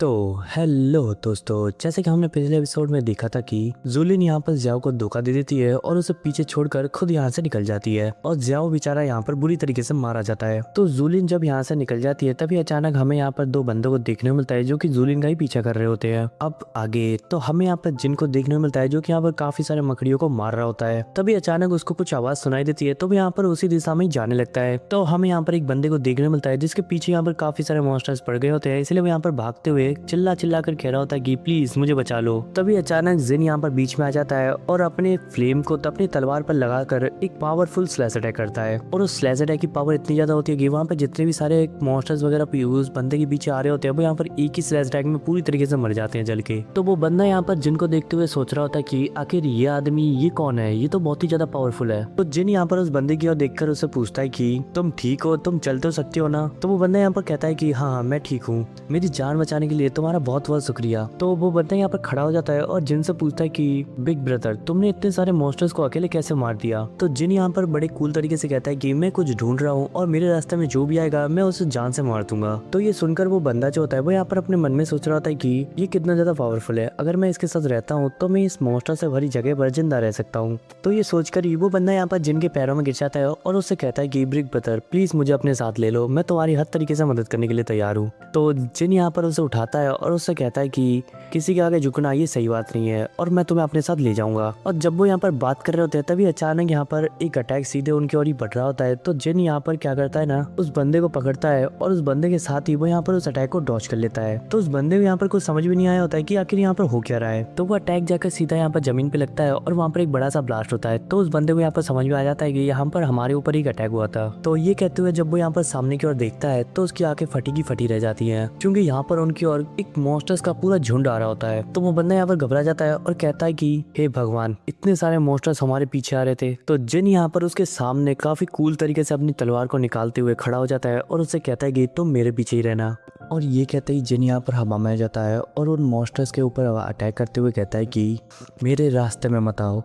तो हेलो दोस्तों, जैसे कि हमने पिछले एपिसोड में देखा था कि जूलिन यहाँ पर जियाओ को धोखा दे देती है और उसे पीछे छोड़कर खुद यहाँ से निकल जाती है और जियाओ बेचारा यहाँ पर बुरी तरीके से मारा जाता है। तो जूलिन जब यहाँ से निकल जाती है तभी अचानक हमें यहाँ पर दो बंदों को देखने को मिलता है जो कि जूलिन का ही पीछा कर रहे होते हैं। अब आगे तो हमें यहाँ पर जिन को देखने को मिलता है जो कि यहाँ पर काफी सारे मकड़ियों को मार रहा होता है। तभी अचानक उसको कुछ आवाज सुनाई देती है तो वो यहाँ पर उसी दिशा में ही जाने लगता है। तो हमें यहाँ पर एक बंदे को देखने को मिलता है जिसके पीछे यहाँ पर काफी सारे मॉन्स्टर्स पड़ गए होते हैं, इसलिए वो यहाँ पर भागते हुए चिल्ला चिल्ला कर कह रहा होता है कि प्लीज मुझे बचा लो। तभी अचानक जिन यहाँ पर बीच में आ जाता है और अपने फ्लेम को अपनी तलवार पर लगाकर एक पावरफुल स्लैश अटैक करता है। और उस स्लैश अटैक की पावर इतनी ज्यादा होती है कि वहाँ पर जितने भी सारे मॉन्स्टर्स वगैरह उस बंदे के पीछे आ रहे होते हैं वो यहाँ पर एक ही स्लैश अटैक में पूरी तरीके से मर जाते हैं जल के। तो वो बंदा यहाँ पर जिन को देखते हुए सोच रहा होता है कि आखिर ये आदमी ये कौन है, ये तो बहुत ही ज्यादा पावरफुल है। तो जिन यहाँ पर उस बंदे की ओर देखकर उससे पूछता है कि तुम ठीक हो, तुम चल तो सकते हो ना। तो वो बंदा यहाँ पर कहता है कि हाँ मैं ठीक हूँ, मेरी जान बचाने के लिए तुम्हारा बहुत बहुत शुक्रिया। तो वो बंदा यहाँ पर खड़ा हो जाता है और जिन से पूछता है कि बिग ब्रदर तुमने इतने सारे मॉन्स्टर्स को अकेले कैसे मार दिया। तो जिन यहाँ पर बड़े कूल तरीके से कहता है कि मैं कुछ ढूंढ रहा हूँ और मेरे रास्ते में जो भी आएगा मैं उसे जान से मार दूंगा। तो ये सुनकर वो बंदा जो होता है वो यहाँ पर अपने मन में सोच रहा होता है कि ये कितना ज्यादा पावरफुल है, अगर मैं इसके साथ रहता हूँ तो मैं इस मॉन्स्टर से भरी जगह पर जिंदा रह सकता हूँ। तो ये सोचकर ही वो बंदा यहाँ पर जिन के पैरों में गिर जाता है और उससे कहता है कि बिग ब्रदर प्लीज मुझे अपने साथ ले लो, मैं तुम्हारी हर तरीके से मदद करने के लिए तैयार हूँ। तो जिन यहाँ पर उसे उठाता है और उससे कहता है कि किसी के आगे झुकना ये सही बात नहीं है और मैं तुम्हें अपने साथ ले जाऊंगा। और जब वो यहाँ पर बात कर रहे होते हैं तभी अचानक यहाँ पर एक अटैक सीधे उनकी ओर ही बढ़ रहा होता है। तो जिन यहाँ पर क्या करता है ना, उस बंदे को पकड़ता है और उस बंदे के साथ ही वो यहाँ पर उस अटैक को डॉज कर लेता है। तो उस बंदे को यहाँ पर कुछ समझ भी नहीं आया होता है कि आखिर यहाँ पर हो क्या रहा है। तो वो अटैक जाकर सीधा यहाँ पर जमीन पे लगता है और वहाँ पर एक बड़ा सा ब्लास्ट होता है। तो उस बंदे को यहाँ पर समझ में आ जाता है कि यहाँ पर हमारे ऊपर एक अटैक हुआ था। तो ये कहते हुए जब वो यहाँ पर सामने की ओर देखता है तो उसकी आंखें फटी की फटी रह जाती है क्योंकि यहाँ पर उनकी ओर एक मॉन्स्टर्स का पूरा झुंड आ रहा होता है। तो वो बंदा यहाँ पर घबरा जाता है और कहता है कि हे भगवान, इतने सारे मॉन्स्टर्स हमारे पीछे आ रहे थे। तो जिन यहाँ पर उसके सामने काफी कूल तरीके से अपनी तलवार को निकालते हुए खड़ा हो जाता है और उससे कहता है कि तुम मेरे पीछे ही रहना। और ये कहते ही जिन यहाँ पर हवा में जाता है और उन मॉन्स्टर्स के ऊपर अटैक करते हुए कहता है कि मेरे रास्ते में मत आओ।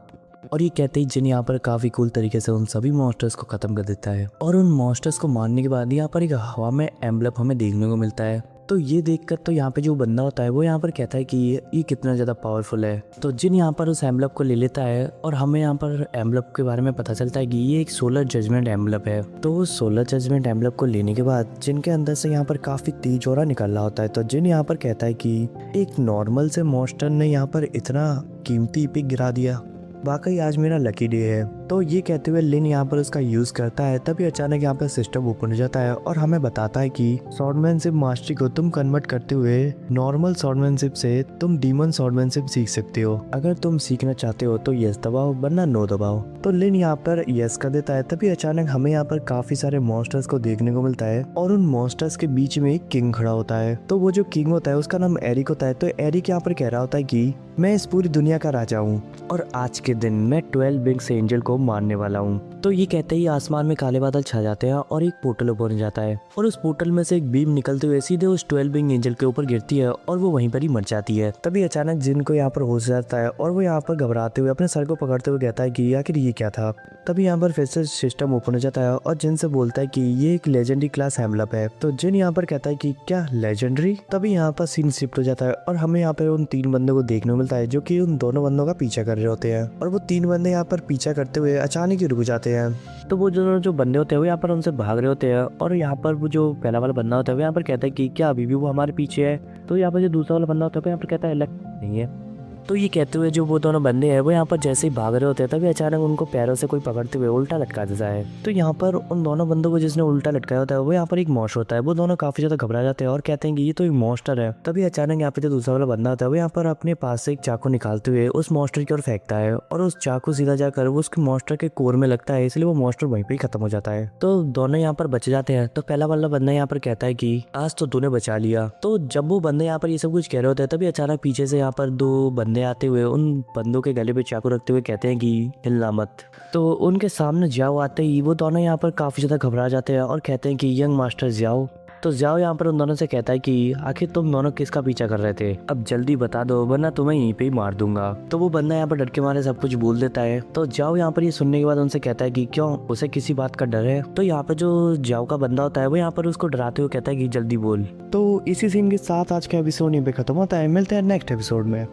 और ये कहते ही जिन यहाँ पर काफी कूल तरीके से उन सभी मॉन्स्टर्स को खत्म कर देता है। और उन मॉन्स्टर्स को मारने के बाद यहाँ पर एक हवा में एम्बलम हमें देखने को मिलता है। तो ये देखकर तो यहाँ पे जो बंदा होता है वो यहाँ पर कहता है कि ये कितना ज्यादा पावरफुल है। तो जिन यहाँ पर उस एम्बलम को ले लेता है और हमें यहाँ पर एम्बलम के बारे में पता चलता है कि ये एक सोलर जजमेंट एम्बलम है। तो उस सोलर जजमेंट एम्बलम को लेने के बाद जिनके अंदर से यहाँ पर काफी तेज ऑरा निकल रहा होता है। तो जिन यहाँ पर कहता है कि एक नॉर्मल से मॉन्स्टर ने यहाँ पर इतना कीमती पिक गिरा दिया, वाकई आज मेरा लकी डे है। तो ये कहते हुए लिन यहाँ पर उसका यूज करता है। तभी अचानक यहाँ पर सिस्टम ओपन हो जाता है और हमें बताता है कि स्वॉर्डमैनशिप मास्टरी को तुम कन्वर्ट करते हुए नॉर्मल स्वॉर्डमैनशिप से तुम डीमन स्वॉर्डमैनशिप सीख सकते हो। अगर तुम सीखना चाहते हो तो यस दबाओ वरना नो दबाओ। तो लिन यहाँ पर यस कर देता है। तभी अचानक हमें यहाँ पर काफी सारे मॉन्स्टर्स को देखने को मिलता है और उन मॉन्स्टर्स के बीच में एक किंग खड़ा होता है। तो वो जो किंग होता है उसका नाम एरिक होता है। तो एरिक यहाँ पर कह रहा होता है कि मैं इस पूरी दुनिया का राजा हूँ और आज के दिन मैं 12 विंग्स एंजल को मारने वाला हूँ। तो ये कहते ही आसमान में काले बादल छा जाते हैं और एक पोर्टल ओपन हो जाता है और उस पोर्टल में से एक बीम निकलते हुए सीधे उस 12 विंग एंजल के ऊपर गिरती है और वो वहीं पर ही मर जाती है। तभी अचानक जिन को यहाँ पर होश जाता है और वो यहाँ पर घबराते हुए अपने सर को पकड़ते हुए कहता है कि आखिर ये क्या था। तभी यहाँ पर फिर से सिस्टम ओपन हो जाता है और जिन से बोलता है कि ये एक लेजेंडरी क्लास एम्बलम है। तो जिन यहाँ पर कहता है कि क्या लेजेंडरी। तभी यहाँ पर सीन शिफ्ट हो जाता है और हमें यहाँ पर उन 3 बंदों को देखने को मिलता है जो कि उन दोनों बंदों का पीछा कर रहे होते हैं। और वो 3 बंदे यहाँ पर पीछा करते हुए अचानक ही रुक जाते हैं। तो वो जो बंदे होते हैं वो यहाँ पर उनसे भाग रहे होते हैं और यहाँ पर वो जो पहला वाला बंदा होता है वो यहाँ पर कहता है कि क्या अभी भी वो हमारे पीछे है। तो यहाँ पर जो दूसरा वाला बंदा होता है वो यहाँ पर कहता है लग नहीं है। तो ये कहते हुए जो वो दोनों बंदे हैं वो यहाँ पर जैसे ही भाग रहे होते हैं तभी अचानक उनको पैरों से कोई पकड़ते हुए उल्टा लटका देता है। तो यहाँ पर उन दोनों बंदों को जिसने उल्टा लटकाया होता है वो यहाँ पर एक मॉन्स्टर होता है। वो दोनों काफी ज्यादा घबरा जाते हैं और कहते हैं कि ये तो एक मॉन्स्टर है। तभी अचानक यहाँ पे जो दूसरा वाला बंदा होता है वो यहाँ पर अपने पास से एक चाकू निकालते हुए उस मॉन्स्टर की ओर फेंकता है और उस चाकू सीधा जाकर वो उसके मॉन्स्टर के कोर में लगता है, इसलिए वो मॉन्स्टर वहीं पे ही खत्म हो जाता है। तो दोनों यहाँ पर बच जाते हैं। तो पहला वाला बंदा यहाँ पर कहता है कि आज तो तूने बचा लिया। तो जब वो बंदे यहाँ पर ये सब कुछ कह रहे होते हैं तभी अचानक पीछे से यहाँ पर 2 बंदे आते हुए उन बंदों के गले पे चाकू रखते हुए कहते हैं कि हिलना मत। तो उनके सामने जियाओ आते ही वो दोनों यहाँ पर काफी ज्यादा घबरा जाते हैं और कहते हैं कि यंग मास्टर जियाओ तो जाओ यहाँ पर उन दोनों से कहता है कि आखिर तुम दोनों किसका पीछा कर रहे थे, अब जल्दी बता दो वरना तुम्हें यहीं पे ही मार दूंगा। तो वो बंदा यहाँ पर डर के मारे सब कुछ बोल देता है। तो जाओ यहाँ पर ये सुनने के बाद उनसे कहता है कि क्यों, उसे किसी बात का डर है। तो यहाँ पर जो जाओ का बंदा होता है वो यहाँ पर उसको डराते हुए कहता है कि जल्दी बोल। तो इसी सीन के साथ आज का एपिसोड यहीं पे खत्म होता है। मिलते हैं नेक्स्ट एपिसोड में।